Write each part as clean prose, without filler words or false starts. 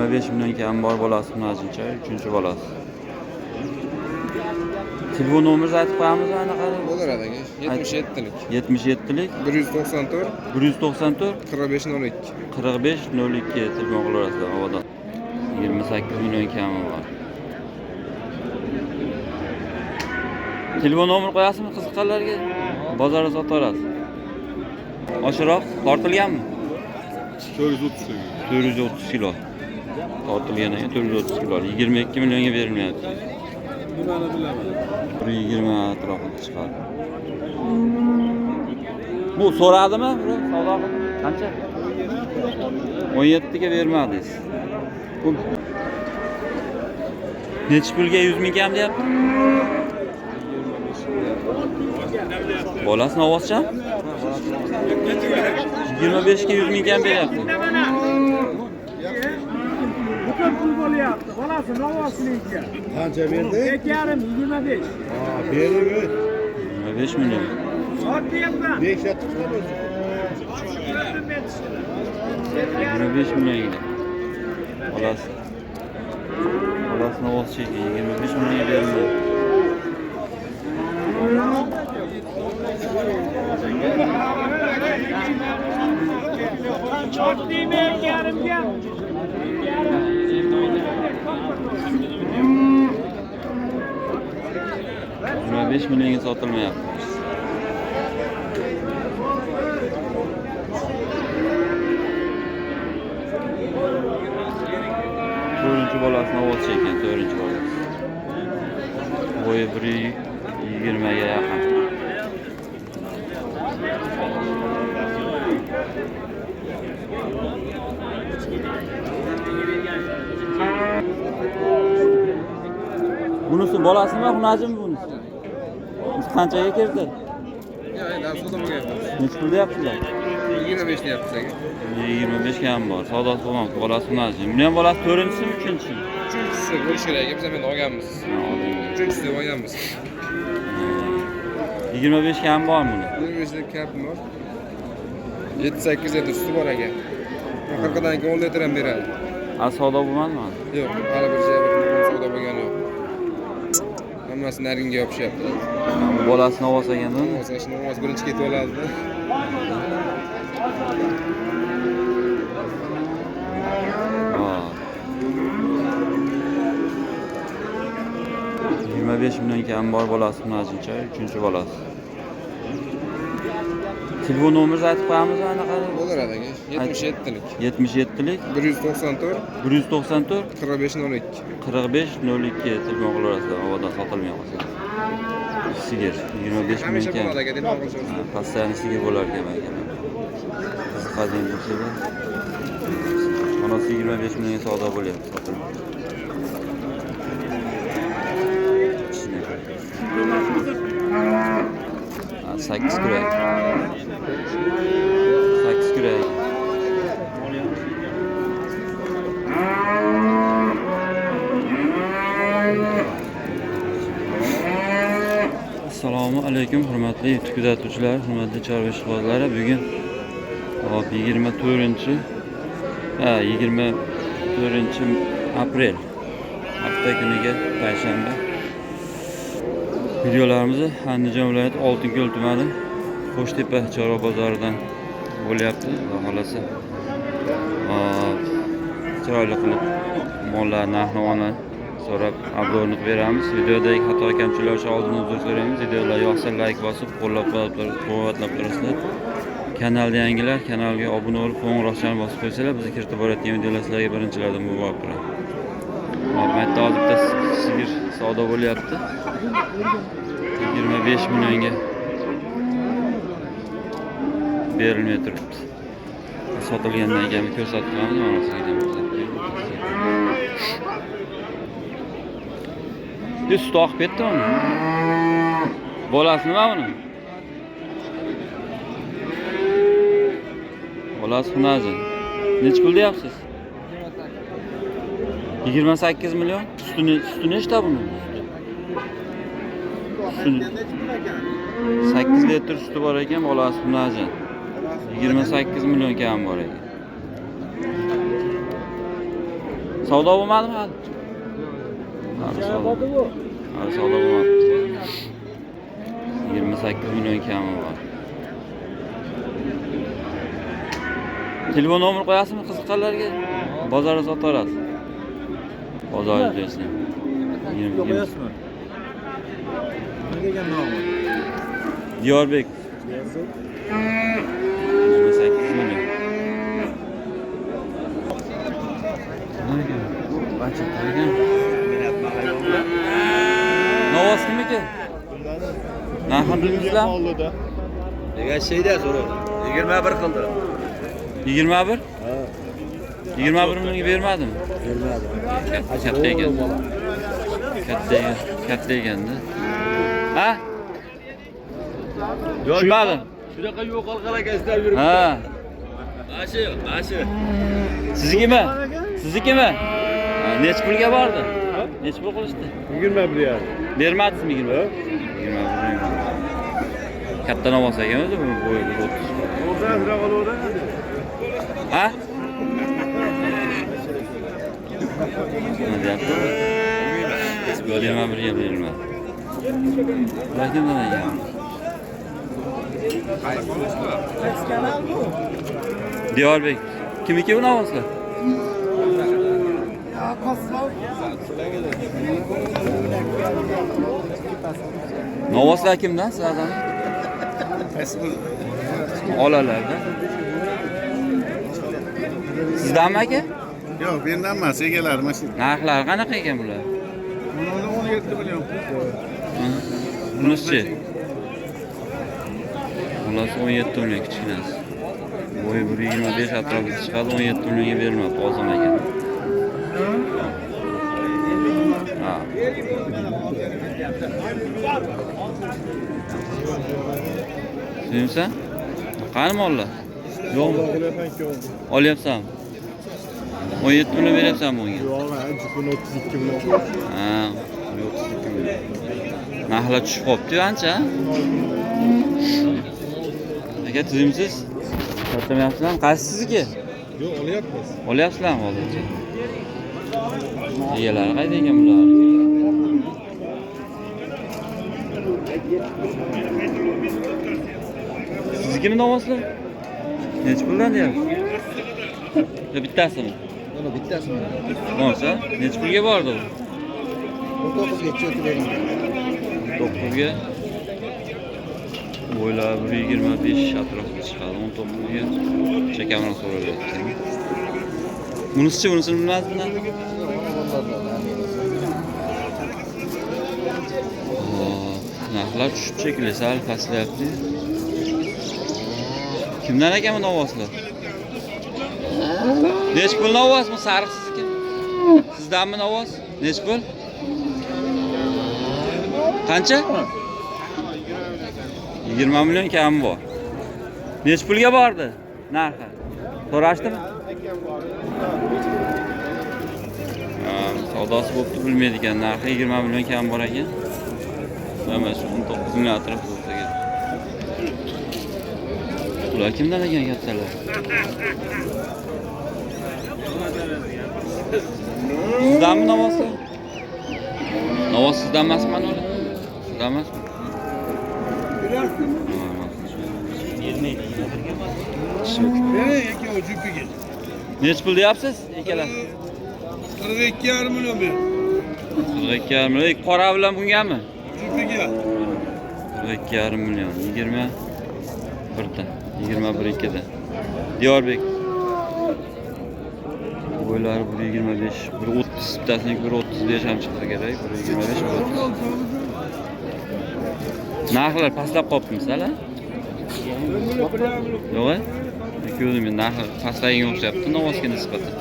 25 milyon kam bor bolasi Najincha, 3-chi bolasi. Telefon nomeringizni aytib qo'yamizmi anaqa? Bo'laradi aka. 77lik. 77lik 194 194 4502. 4502 telefon qilaverasizlar havodan. 28 milyon kami bor. Telefon nomer qo'yasizmi qiziqqanlarga? Bozorda sotaverasiz. Oshiroq tortilganmi? 430 kilo. Tortilgan ekan 430 kilo. 22 millionga berilmayapti. Nimani bilaman. 120 atrofida chiqadi. Bu so'radimi? Savdo qildi. Qancha? 17 ga bermadingiz. Bu necha pulga 100 ming kam deyapti? Bolasini ovozcha? 25 ga 100 ming kam beryapti. Butun pul bo'lyapti. Bolasi novosligiga. Qancha berdi? 2,5 25. Ha, berdi. 25 milyon. Sotyapman. 5 yatib qoldi. 25 milyon. Bolasi. Bolasini ovozcha 25 millionga berildi. Sotyapman yarimga. 25 milyonga sotilmayapti. To'rtinchi bolasini ovozcha ekan, to'rtinchi bolasi. Bo'yi 120 ga yaqin. Bunisi bolasimi, xunajimi bunisi? Bunisi qanchaga kirdi? Ya, endi savdo bo'lyapti. Necha pul deyapsizlar? 25 deyapsiz aka. 25 kam bor. Savdosi bo'lmadi. Bolasi xunajimi? Buni ham bolasi 4-chimi, 3-chimi? Uchinchisi bo'lishi kerak. Biz ham endi olganmiz. Uchinchisi deb olganmiz. 25 kam bormi buni? 25 lik kapim bor. 7-8 litr suti bor aka. 40 dan keyin 10 litr ham beradi. Savdo bo'lmadimi? Yo'q, hali bir joyga savdo bo'lgani yo'q. Hammasini narginga yopishyapti. Bolasini ovoz olgandimi? O'zini ovoz birinchi ketib oladi-da. Ha. 25 milyon kam bor bolasi Najincha, 3-chi bolasi. Telefon nomeringizni aytib qo'yamizmi anaqa? Bo'laradi aka. 77lik 77lik 194 194 4502. 4502 telefon qilaverasizlar havodan sotilmay qolsa. Sigir 25 milyon Hamisha kam. bo'ladi aka, telefon qilsangiz. Pastani sigir bo'lar ekan aka. Qiziqadigan bo'lsa-da. Onasi 25 millionga savdo bo'lyapti, sotilmayapti. 8 kurak. 8 kurak. Assalomu alaykum hurmatli YouTube kuzatuvchilar, hurmatli chorva ishqibozlari. Bugun 24 aprel hafta kuniga payshanba. Videolarimizni Andijon viloyati Oltinko'l tumani Qo'shtepa chorva bozoridan bo'lyapti. Xudo xolasa chiroyli qilib mollar narx-navoni so'rab obzorlik beramiz. Videodagi xato kamchiliklar uchun oldindan uzr so'raymiz. Videolar yoqsa like bosib, qo'llab-quvvatlab turasizlar. Kanalda yangilar, kanalga obuna bo'lib, qo'ng'iroqchani bosib qo'ysalar, biz kiritib borayotgan videolar sizlarga birinchilardan bo'lib turadi. Hozir bitta sigir savdo bo'lyapti. 25 millionga berilmay turibdi. Sotilgandan keyin ko'rsatib qo'yamiz, mana sizga ko'rsatib. Sut oqib ketdimi? Bolasi nima buni? Bolasi xunajin. Necha pul deyapsiz? 28 milyon. Suti nechta buni? 8 litr suti bor ekan, bolasi xunajin. 28 milyon kam bor ekan. Savdo bo'lmadimi hali? Hali savdo bo'lmadi. 28 million kami bor. Telefon nomer qo'yasizmi qiziqqanlarga? Bozorda sotaverasiz. Bozor idrosini. Qo'yasizmi? Nima degan nomi? Diyorbek. 28 million. Navos kimniki? Narxini bilmaysizlarmi? Degan şeyda so'ra. 21 qildi. 21? 21 millionga bermadimi? Bermadi. Katta ekan. Katta ekanda. Ha? Tushunmadim. Shunaqa yo'q qolgan istab yurib. Ha. Ashi. Siznikimi? Siznikimi? Necha pulga bordi? Necha pul qilishdi? 21 ya. Bermadingizmi 20? 21. Katta navos ekan o'zi bu bo'yi 30. Ha? Nima deyapti? Bo'lma bir yil berma. Lekin nima ekan? Diyorbek. Kimniki bu navoslar? Navoslar kimdan sizlardan? Olalarda. Sizdanmi aka? Yo'q, mendan emas, egalar mashina. Narxlari qanaqa ekan bular? Buni 17 million. Bunisi. Bular 17 million kichkinasi. Bo'yi 1.25 atrofida chiqadi, 17 millionga berilmoqda, ozon ekan. Ha. Tushunsan? Qani mollar? Yo'qmi? Olyapsanmi? 17 million beryapsanmi unga? Yo'q, jupuni 32 million. Ha, 32 million. Narxlar tushib qopti ancha. Aka tuzimsiz? Sotamayapsizlarmi? Qaysi sizniki? Yo'q, olyapmiz. Olyapsizlarmi hozircha? Egalari qayda ekan bular? Siznikimi navoslar? Necha puldan deyapsiz? Yo bittasimi? Mana bittasimi? Bo'lsa, necha pulga bordi u? 19 ga o'tib bering. 9ga. Bo'ylar 1.25 atrofida chiqadi. 19ga chekamroq so'ralyapti. Bunisi-chi, bunisini bilmasizmi? Narxlar tushib shekilli, sal pastlayapti. Kimdan ekan bu navoslar? Necha pul navosmi? Sariq sizniki? Sizdanmi navos? Necha pul? Qancha? 20 million kami bor. Necha pulga bordi? Narxi. So'rashdimi? Savdosi bo'pti, bilmaydi ekan. Narxi 20 million kam bor ekan. Mana shu 19 million atrofida bo'lsa kerak. Ular kimdan ekan kattalar? Sizdanmi navoslar? Navos sizdan emasmi mana ular? Sizdan emasmi? Necha pul deyapsiz akalar? 42,5 million ber. 42,5 million. Qora bilan bungami? Jupiga. 42,5 million. 21 ta. 21 da. Diyorbek. Bo'ylari 1.25, 1.30 bittasini 1.35 ham chiqsa kerak. 1.25, 1.30. Narxlar pastlab qolibmi sizlar? Yo'q-a? Ko'rdim men narxi pastlagan o'xshabdi navosga nisbatan.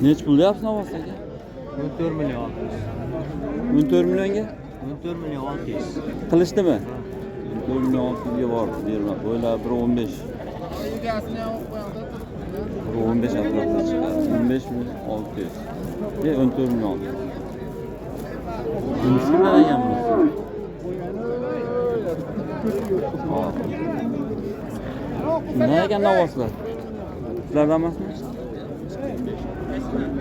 Necha pul deyapsiz navosga? 14 million. 14 millionga? 14 million 600. Qilishdimi? 14 million 600 ga bordi, berma. Bo'ylar 1.15. Bu 15 atrofida chiqadi. 15.600. Ve 14.600. Bunisi nima degan bunisi? Nima degan ovozlar? Sizlardan emasmi?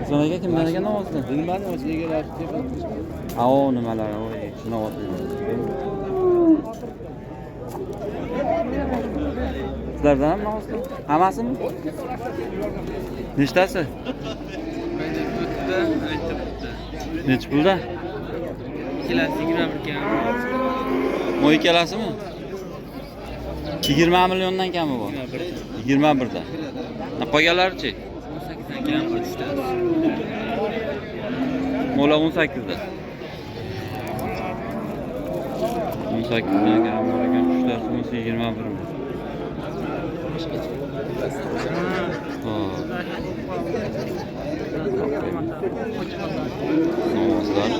Sen aka kimdan ekan ovozlar? Bilmadim, o'ziga egalar deb. Ha, o nimalar, o shuni ovozlar. Sizlardan ham ovozlar? Hammasimi? Nechtasi? Nech pulda? Ikkalasi 21 kam. O ikkalasimi? 20 milliondan kami bor. 21da. Qolganlarichi? 18 dan kam tushdi. Mola 18da. 18dan kam bor ekan. Uchtasi 21 mi? Namazlar.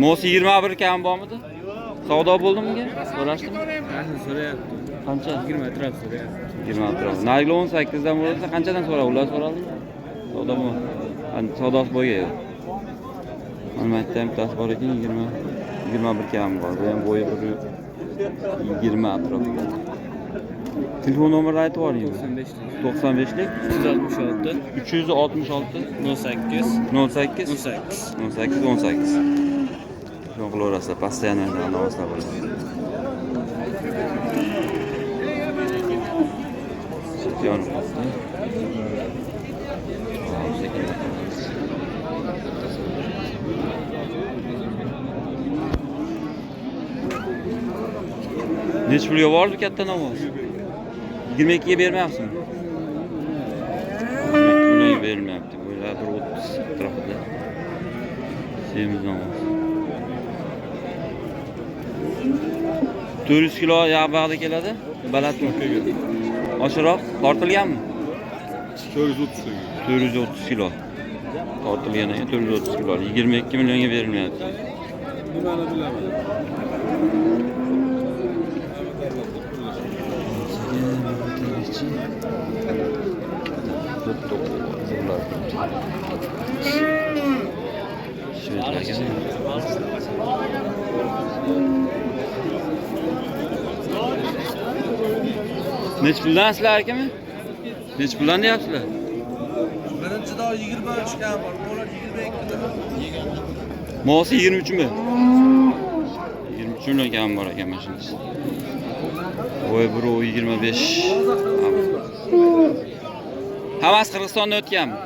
Mosi 21 kam bormidi? Savdo bo'ldimi? So'rashdimi? So'rayapti. Qancha? 20 atrof so'rayapti. 20 atrof. Narigi 18 dan bo'lsa qanchadan so'ra? Ular so'radimi? Savdomi? Savdosi bo'lgan. Mana aytdim, bittasi bor ekan 21 kam bor. Bu ham bo'yi 20 atrofida. Telefon nomerini aytib yuboring. 95lik 366 366 08 08 18. 18 18. Shuni qilaverasizlar, постоянно namozlar bo'ladi. Yonib qoldi. Nech pulga bordi katta namoz? 22 ga bermayapsizmi? 22 ga bermayapti. Bo'ylab 30 atrofida. Semiz namoz. 400 kilo yog'bag'da keladi. Balandmi? Oshiroq tortilganmi? 430 kilo. Tortilgan ekan 430 kilo. 22 millionga berilmayapti. Nimani bilaman. Nech puldan sizlar akami? Nech puldan deyapsizlar? Birinchida 23 kam bor, ular 22 da. Mosi 23 mi? 23 million kam bor ekan mashinasi. Voy bro 25. Hammasi Qirg'izistondan o'tganmi?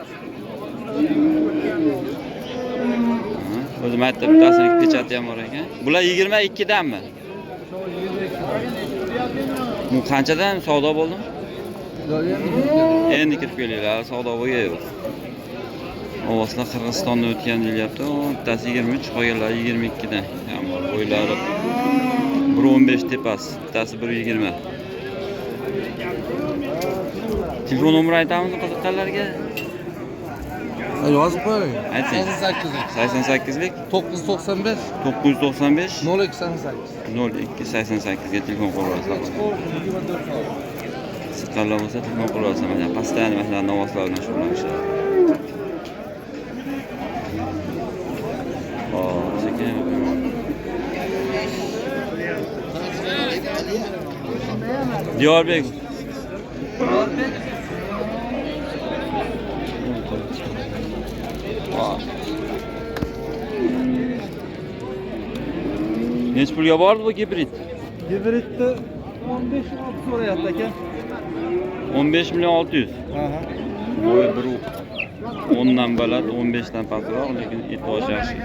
O'zim aytdim, bittasini pechati ham bor ekan. Bular 22 danmi? Bu qanchadan savdo bo'ldimi? Endi kirib kelinglar, savdo bo'lgan yo'q. Ovozlar Qirg'izistondan o'tgan deyilyapti. Bittasi 23, qolganlari 22 dan. Ham bor. Bo'ylari 1.15 tepasi, bittasi 1.20. Telefon nomerini aytamiz qiziqqanlarga. Yozib qo'ying. Ayting. 88lik 995 995 0288. 0288 ga telefon qo'yasiz. Siqqanlar bo'lsa telefon qo'yasiz. Mana pastdan masalan namozlar bilan shug'ullanishadi. Sekin. Diyorbek. Nech pulga bordi bu gibrid? Gibridni 15 so'rayapti aka. 15 million 600. Aha. Bo'yi 10 dan baland, 15 dan pastroq, lekin e'tibosh yaxshi.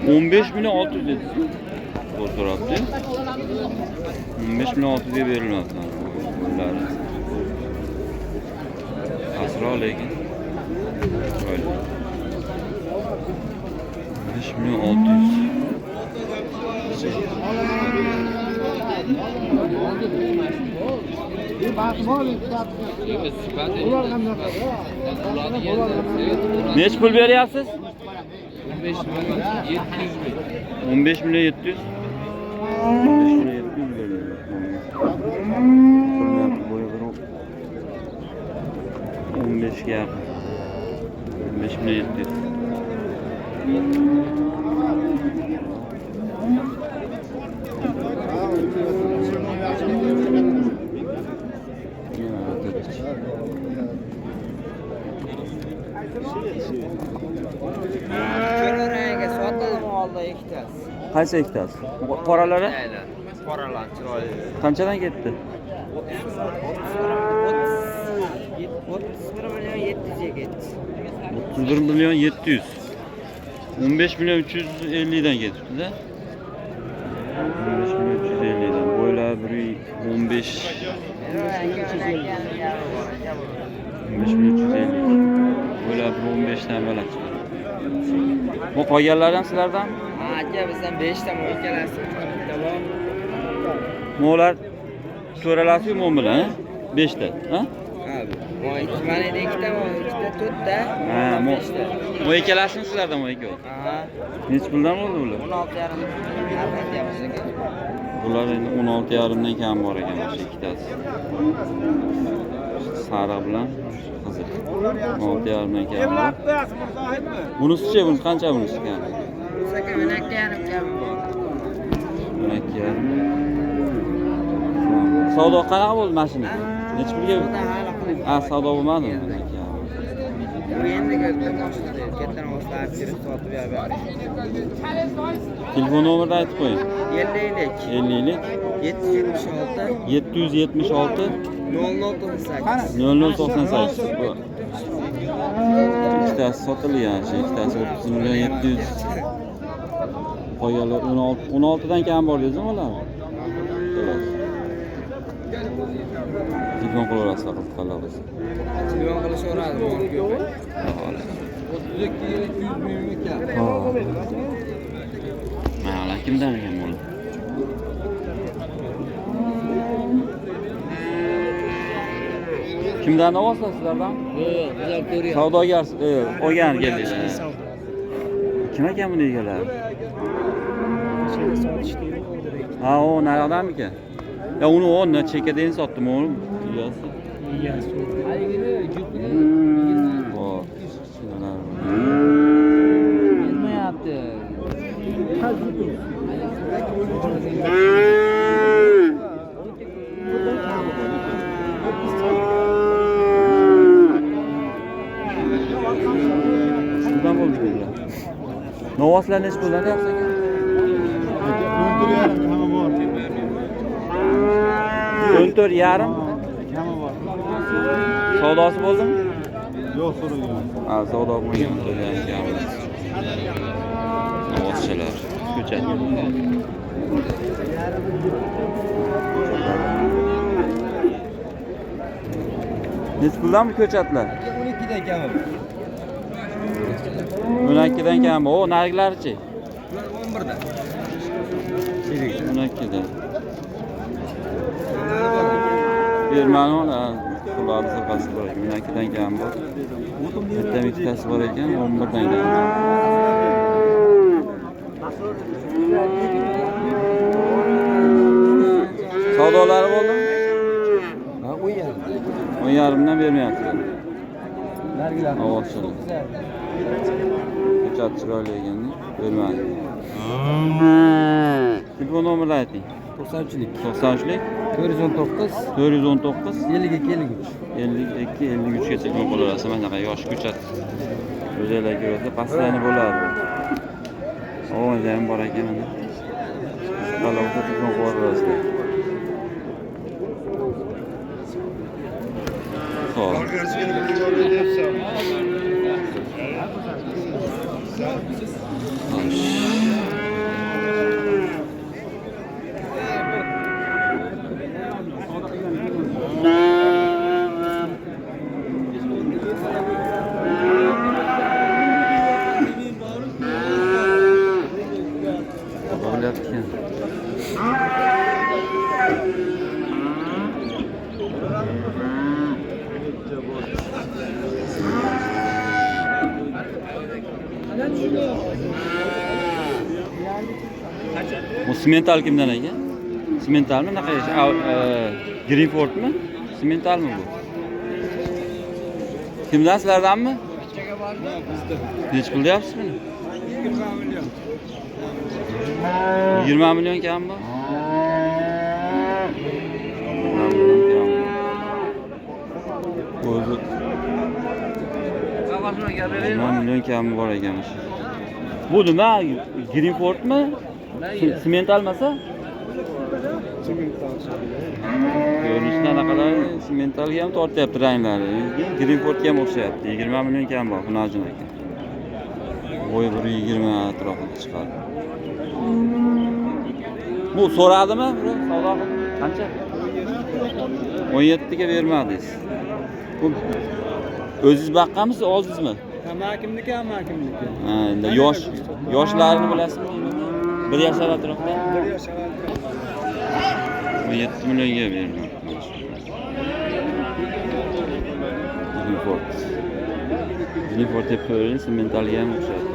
15 million 600 dedi. Bu so'rabdi. 15 million 600 ga berilmoqda. Bunlari. Pastroq lekin. Böyle. 15 million 600. Nech pul beryapsiz? 15 million 700. 1700 veriyor. Boyaları 15 ga yaqin. 15700. Körörenge sotalım oldu ikkitasi. Qaysi ikkitasi? Qoralari Aylan. Qoralar chiroyli. qanchadan ketdi? 31 million 700 ga ketdi. 31 milyon 700. 15 milyon 350'den getirdi. 15 milyon 350'den. Boylar 15 15 milyon 350. Boylar 15'ten balak çıkıyor. Bu qolganlardan sizlardan? Aka bizdan 5 ta mo'ykalasi. Tamam. Mo'lar to'ralasi mo'm bilan, ha? 5 ta, ha? Abi, mana 2 ta, 4 ta. Ha, 5 ta. bu ikkalasini sizlardan bu ikkovi. Aha. Necha puldan bo'ldi bular? 16,5 narx deyapmiz aka. Bular endi 16,5 dan kam bor ekan o'sha ikkitasi. Sariq bilan qizil. 16,5 dan kam bor. Bunisi-chi, bunisi qancha bunisi kam? Aka 12,5 kam bor. 12,5. Savdo qanaqa bo'ldi mashina? Necha pulga? Ha, savdo bo'lmadimi? Endi keldi, katta ovozlar kirib sotib beradi. Telefon nomerini aytib qo'ying. 50lik 50lik 776 776 0098. 0098. Bu ikkitasi sotilgan, shu ikkitasi 30 million 700. Qolganlar 16 dan kam bor dedingizmi ular? Xo'sh. Telefon qilaverasiz, qiziqqanlar bo'lsa. Telefon qilishaveradi, mol ko'p. Mana kimdan ekan bu? Kimdan olasizlar sizlardan? Bizlar ko'ryapmiz. Savdogar, olgan keldinglar. Kim ekan buni egalari? Ha, o naryoqdanmikan? Ya uni o'rnida chekkadan sotdim o'g'lim. Uyasi. Hop. Yetmayapti. Shundan bo'ldi bular. Novoslar necha puldan deyapsiz aka? 14,5. Savdosi bo'ldimi? Yo'q, so'ragan. Ha, savdo bo'lgan. Novoschalar. Ko'chat. Necha puldan bu ko'chatlar? 12 dan kam. 12 dan kam. O, nargilarichi? 11 dan. 12 dan. Bermani ona pullarni sirqasi bor ekan. 12 dan kam bor. Bitta ikkitasi bor ekan, 11 dan kam. Savdolari bo'ldimi? Ha, qo'ygan. 10,5 dan bermayaptilar. Nargilar. Avvalshilar. Ko'chat chiroyli ekan, bermadi. Telefon nomerini ayting. 93lik. 93lik 419 419 52 52 53 gacha telefon qilaverasiz. Mana shunaqa yosh ko'chat. O'zingizlarga ko'ra pastlarni bo'ladi. Ovozi ham bor ekan mana. Qalovda telefon qilaverasizlar. Simental kimdan ekan? Simentalmi? Naqa Greenfordmi? Simentalmi bu? Kimdan, sizlardanmi? Nech pul deyapsiz buni? 20 million kammi? 20 million kammi bor ekan shu. Bu nima? Greenfordmi? Simentalmasa? Ko'rinishda anaqalar simentalga ham tortyapti ranglari. Greenfordga ham o'xshayapti. 20 million kam bor Xunojin aka. Bo'yi 120 atrofida chiqadi. Bu so'radimi? Savdo qancha? 17 ga bermadingiz. Bu o'zingiz baqqanmisiz, oldingizmi? Hamakimniki, hamakimniki. Ha, endi yoshlarini bilasizmi? 1 yashar atrofida. 1 yashar atrofida. 17 millionga berdim. Greenford deb ko'ring, simentalga ham o'xshaydi.